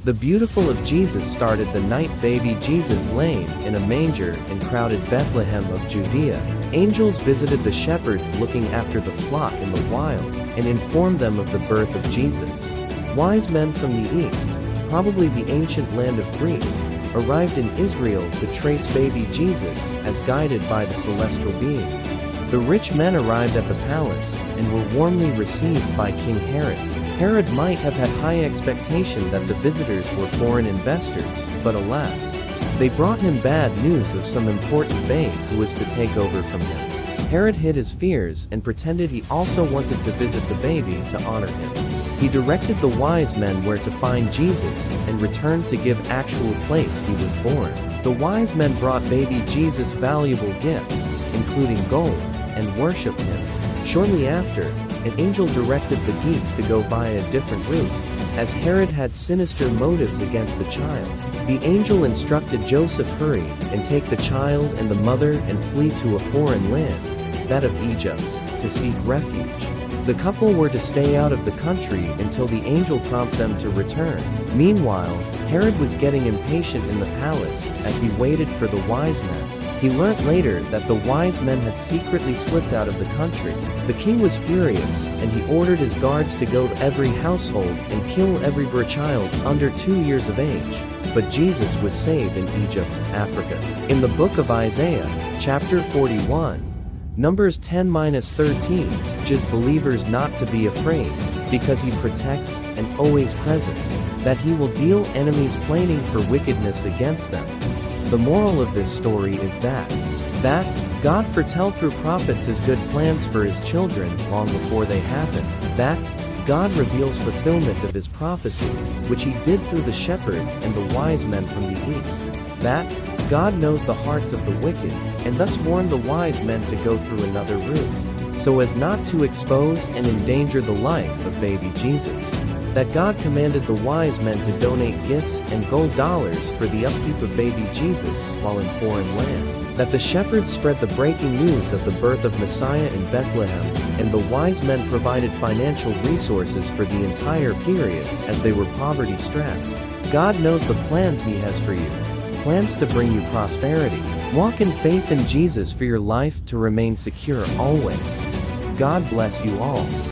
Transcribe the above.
The beautiful of Jesus started the night baby Jesus laying in a manger in crowded Bethlehem of Judea. Angels visited the shepherds looking after the flock in the wild, and informed them of the birth of Jesus. Wise men from the east, probably the ancient land of Greece, arrived in Israel to trace baby Jesus as guided by the celestial beings. The rich men arrived at the palace, and were warmly received by King Herod. Herod might have had high expectation that the visitors were foreign investors, but alas, they brought him bad news of some important babe who was to take over from him. Herod hid his fears and pretended he also wanted to visit the baby to honor him. He directed the wise men where to find Jesus and returned to give actual place he was born. The wise men brought baby Jesus valuable gifts, including gold, and worshipped him. Shortly after, an angel directed the geese to go by a different route, as Herod had sinister motives against the child. The angel instructed Joseph hurry and take the child and the mother and flee to a foreign land, that of Egypt, to seek refuge. The couple were to stay out of the country until the angel prompted them to return. Meanwhile, Herod was getting impatient in the palace as he waited for the wise men. He learnt later that the wise men had secretly slipped out of the country. The king was furious, and he ordered his guards to go to every household and kill every child under 2 years of age. But Jesus was saved in Egypt, Africa. In the book of Isaiah, chapter 41, Numbers 10-13, urges believers not to be afraid, because he protects and always present, that he will deal enemies planning for wickedness against them. The moral of this story is that God foretell through prophets his good plans for his children long before they happen, that God reveals fulfillment of his prophecy, which he did through the shepherds and the wise men from the east, that God knows the hearts of the wicked, and thus warned the wise men to go through another route, so as not to expose and endanger the life of baby Jesus. That God commanded the wise men to donate gifts and gold dollars for the upkeep of baby Jesus while in foreign land. That the shepherds spread the breaking news of the birth of Messiah in Bethlehem, and the wise men provided financial resources for the entire period as they were poverty-strapped. God knows the plans he has for you. Plans to bring you prosperity. Walk in faith in Jesus for your life to remain secure always. God bless you all.